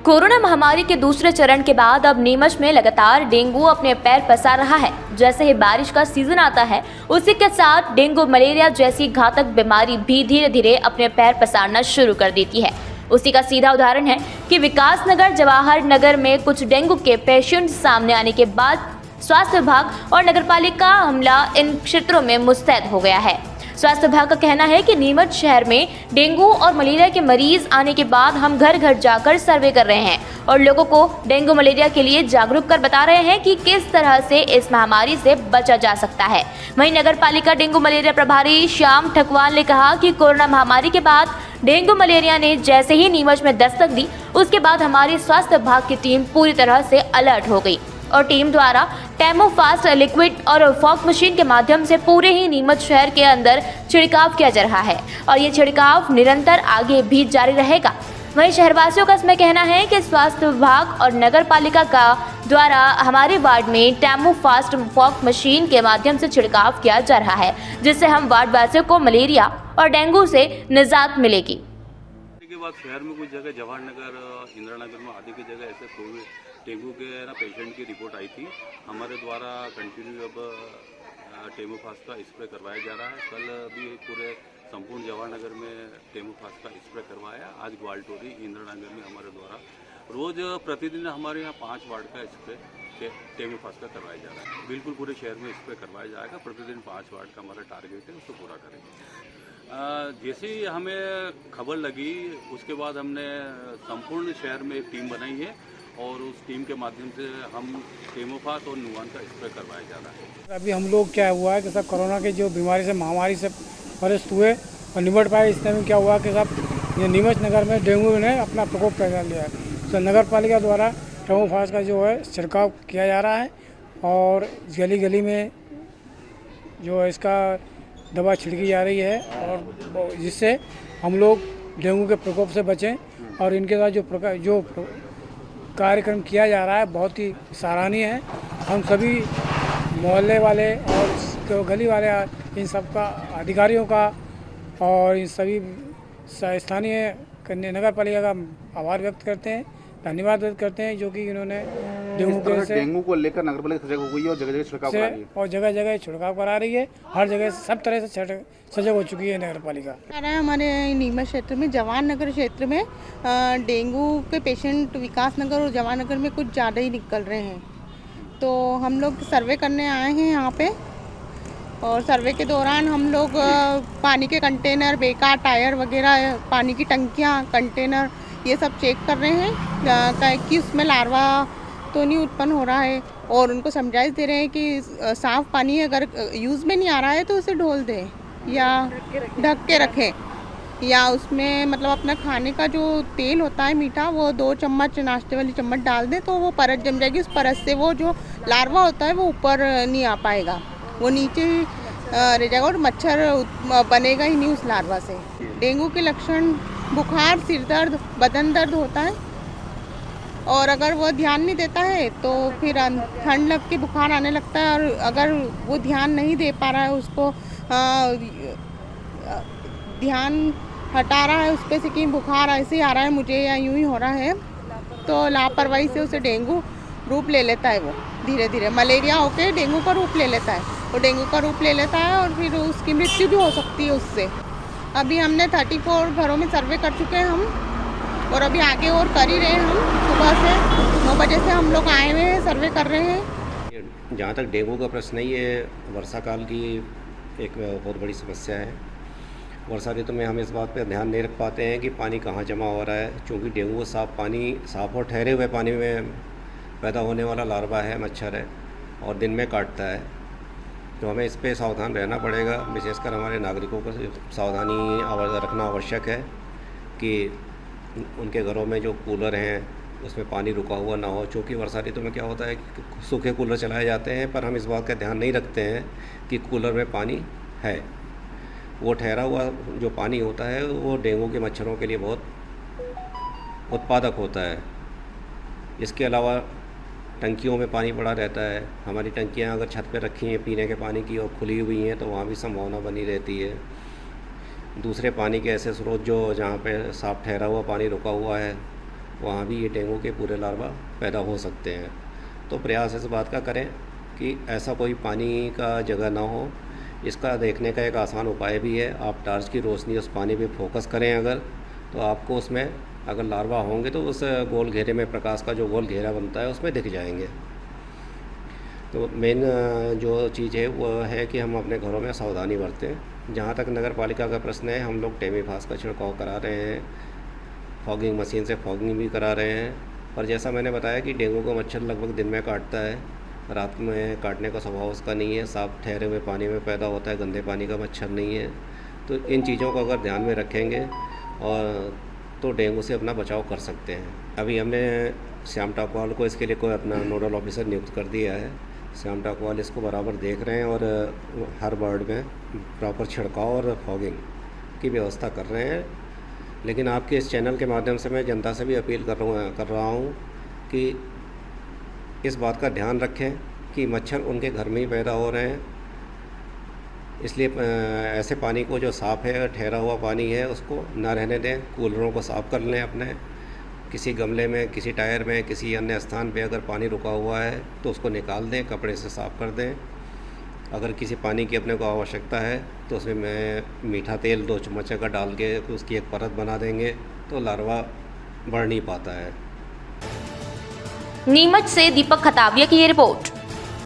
Corona महामारी के दूसरे चरण के बाद अब नीमच में लगातार डेंगू अपने पैर पसार रहा है। जैसे ही बारिश का सीजन आता है, उसी के साथ डेंगू मलेरिया जैसी घातक बीमारी भी धीरे धीरे अपने पैर पसारना शुरू कर देती है। उसी का सीधा उदाहरण है कि विकास नगर जवाहर नगर में कुछ डेंगू के पेशेंट सामने आने के बाद स्वास्थ्य विभाग और नगरपालिका अमला इन क्षेत्रों में मुस्तैद हो गया है। स्वास्थ्य विभाग का कहना है कि नीमच शहर में डेंगू और मलेरिया के मरीज आने के बाद हम घर घर जाकर सर्वे कर रहे हैं और लोगों को डेंगू मलेरिया के लिए जागरूक कर बता रहे हैं कि किस तरह से इस महामारी से बचा जा सकता है। वहीं नगरपालिका डेंगू मलेरिया प्रभारी श्याम ठकवाल ने कहा कि कोरोना महामारी के बाद डेंगू मलेरिया ने जैसे ही नीमच में दस्तक दी, उसके बाद हमारी स्वास्थ्य विभाग की टीम पूरी तरह से अलर्ट हो गई और टीम द्वारा टेमोफास्ट लिक्विड और फॉग मशीन के माध्यम से पूरे ही नीमच शहर के अंदर छिड़काव किया जा रहा है और ये छिड़काव निरंतर आगे भी जारी रहेगा। वहीं शहरवासियों का इसमें कहना है कि स्वास्थ्य विभाग और नगर पालिका का द्वारा हमारे वार्ड में टेमोफास्ट फॉग मशीन के माध्यम से छिड़काव किया जा रहा है, जिससे हम वार्ड वासियों को मलेरिया और डेंगू से निजात मिलेगी। के बाद शहर में कुछ जगह जवाहर नगर, इंदिरा नगर में आदि की जगह ऐसे कोविड डेंगू के पेशेंट की रिपोर्ट आई थी। हमारे द्वारा कंटिन्यू अब टेमोफास्ट का स्प्रे करवाया जा रहा है। कल भी पूरे संपूर्ण जवाहर नगर में टेमोफास्ट का स्प्रे करवाया। आज ग्वालटोरी, इंदिरा नगर में हमारे द्वारा रोज़ प्रतिदिन हमारे यहाँ 5 वार्ड का स्प्रे टेमोफास्ट का करवाया जा रहा है। बिल्कुल पूरे शहर में स्प्रे करवाया जाएगा। प्रतिदिन 5 वार्ड का हमारा टारगेट है, उसको पूरा करेंगे। जैसे ही हमें खबर लगी, उसके बाद हमने संपूर्ण शहर में एक टीम बनाई है और उस टीम के माध्यम से हम टेमोफास्ट और नुआन का स्प्रे करवाया जा रहा है। अभी हम लोग क्या हुआ है कि सब कोरोना के जो बीमारी से महामारी से परेशान हुए और निपट पाए, इसमें में क्या हुआ कि सब ये नीमच नगर में डेंगू ने अपना प्रकोप पैदा लिया है। तो नगर पालिका द्वारा टेमोफास्ट का जो है छिड़काव किया जा रहा है और गली गली में जो है इसका दवा छिड़की जा रही है और जिससे हम लोग डेंगू के प्रकोप से बचें। और इनके साथ जो कार्यक्रम किया जा रहा है बहुत ही सराहनीय है। हम सभी मोहल्ले वाले और गली वाले इन सब का अधिकारियों का और इन सभी स्थानीय नगर पालिका का आभार व्यक्त करते हैं, धन्यवाद व्यक्त करते हैं, जो कि इन्होंने डेंगू को लेकर नगर पालिका सजग हो गई है और जगह जगह छिड़काव करा रही है और जगह जगह छिड़काव करा रही है। हर जगह सब तरह से सजग हो चुकी है नगर पालिका। हमारे नीमच क्षेत्र में जवाहर नगर क्षेत्र में डेंगू के पेशेंट विकास नगर और जवाहर नगर में कुछ ज़्यादा ही निकल रहे हैं, तो हम लोग सर्वे करने आए हैं यहाँ पे। और सर्वे के दौरान हम लोग पानी के कंटेनर, बेकार टायर वगैरह, पानी की टंकियाँ, कंटेनर, ये सब चेक कर रहे हैं कि उसमें लार्वा तो नहीं उत्पन्न हो रहा है और उनको समझाइश दे रहे हैं कि साफ़ पानी अगर यूज़ में नहीं आ रहा है तो उसे ढोल दें या ढक के रखें, या उसमें मतलब अपना खाने का जो तेल होता है मीठा, वो 2 चम्मच नाश्ते वाली चम्मच डाल दें तो वो परत जम जाएगी। उस परत से वो जो लार्वा होता है वो ऊपर नहीं आ पाएगा, वो नीचे रह जाएगा और मच्छर बनेगा ही नहीं उस लार्वा से। डेंगू के लक्षण बुखार, सिर दर्द, बदन दर्द होता है और अगर वो ध्यान नहीं देता है तो फिर ठंड लग के बुखार आने लगता है। और अगर वो ध्यान नहीं दे पा रहा है, उसको ध्यान हटा रहा है उस पर से कि बुखार ऐसे ही आ रहा है मुझे या यूं ही हो रहा है, तो लापरवाही से उसे डेंगू रूप ले लेता है। वो धीरे धीरे मलेरिया होके डेंगू का रूप ले लेता है, वो डेंगू का रूप ले लेता है और फिर उसकी मृत्यु भी हो सकती है उससे। अभी हमने 34 घरों में सर्वे कर चुके हैं हम और अभी आगे और कर ही रहे हैं। हम सुबह से 9 बजे से हम लोग आए हुए हैं, सर्वे कर रहे हैं। जहाँ तक डेंगू का प्रश्न है, ये वर्षा काल की एक बहुत बड़ी समस्या है। वर्षा ऋतु में हम इस बात पर ध्यान नहीं रख पाते हैं कि पानी कहाँ जमा हो रहा है, क्योंकि डेंगू साफ और ठहरे हुए पानी में पैदा होने वाला लार्वा है, मच्छर है और दिन में काटता है। तो हमें इस पे सावधान रहना पड़ेगा। विशेषकर हमारे नागरिकों को सावधानी रखना आवश्यक है कि उनके घरों में जो कूलर हैं उसमें पानी रुका हुआ ना हो, क्योंकि वर्षा ऋतु में क्या होता है कि सूखे कूलर चलाए जाते हैं, पर हम इस बात का ध्यान नहीं रखते हैं कि कूलर में पानी है। वो ठहरा हुआ जो पानी होता है वो डेंगू के मच्छरों के लिए बहुत उत्पादक होता है। इसके अलावा टंकियों में पानी पड़ा रहता है। हमारी टंकियां अगर छत पे रखी हैं पीने के पानी की और खुली हुई हैं तो वहाँ भी संभावना बनी रहती है। दूसरे पानी के ऐसे स्रोत जहाँ पे साफ ठहरा हुआ पानी रुका हुआ है वहाँ भी ये डेंगू के पूरे लार्वा पैदा हो सकते हैं। तो प्रयास इस बात का करें कि ऐसा कोई पानी का जगह ना हो। इसका देखने का एक आसान उपाय भी है, आप टॉर्च की रोशनी उस पानी पे फोकस करें अगर, तो आपको उसमें अगर लार्वा होंगे तो उस गोल घेरे में, प्रकाश का जो गोल घेरा बनता है उसमें दिख जाएंगे। तो मेन जो चीज़ है वो है कि हम अपने घरों में सावधानी बरतें। जहाँ तक नगर पालिका का प्रश्न है, हम लोग टेमीफास का छिड़काव करा रहे हैं, फॉगिंग मशीन से फॉगिंग भी करा रहे हैं। पर जैसा मैंने बताया कि डेंगू का मच्छर लगभग दिन में काटता है, रात में काटने का स्वभाव उसका नहीं है, साफ ठहरे हुए पानी में पैदा होता है, गंदे पानी का मच्छर नहीं है। तो इन चीज़ों को अगर ध्यान में रखेंगे और तो डेंगू से अपना बचाव कर सकते हैं। अभी हमने श्याम टाकवाल को इसके लिए कोई अपना नोडल ऑफिसर नियुक्त कर दिया है। श्याम टाकवाल इसको बराबर देख रहे हैं और हर वार्ड में प्रॉपर छिड़काव और फॉगिंग की व्यवस्था कर रहे हैं। लेकिन आपके इस चैनल के माध्यम से मैं जनता से भी अपील कर रहा हूँ कि इस बात का ध्यान रखें कि मच्छर उनके घर में ही पैदा हो रहे हैं, इसलिए ऐसे पानी को जो साफ़ है, ठहरा हुआ पानी है, उसको ना रहने दें। कूलरों को साफ़ कर लें अपने, किसी गमले में, किसी टायर में, किसी अन्य स्थान पे अगर पानी रुका हुआ है तो उसको निकाल दें, कपड़े से साफ़ कर दें। अगर किसी पानी की अपने को आवश्यकता है तो उसमें मैं मीठा तेल 2 चम्मच का डाल के उसकी एक परत बना देंगे तो लार्वा बढ़ नहीं पाता है। नीमच से दीपक खताविया की ये रिपोर्ट।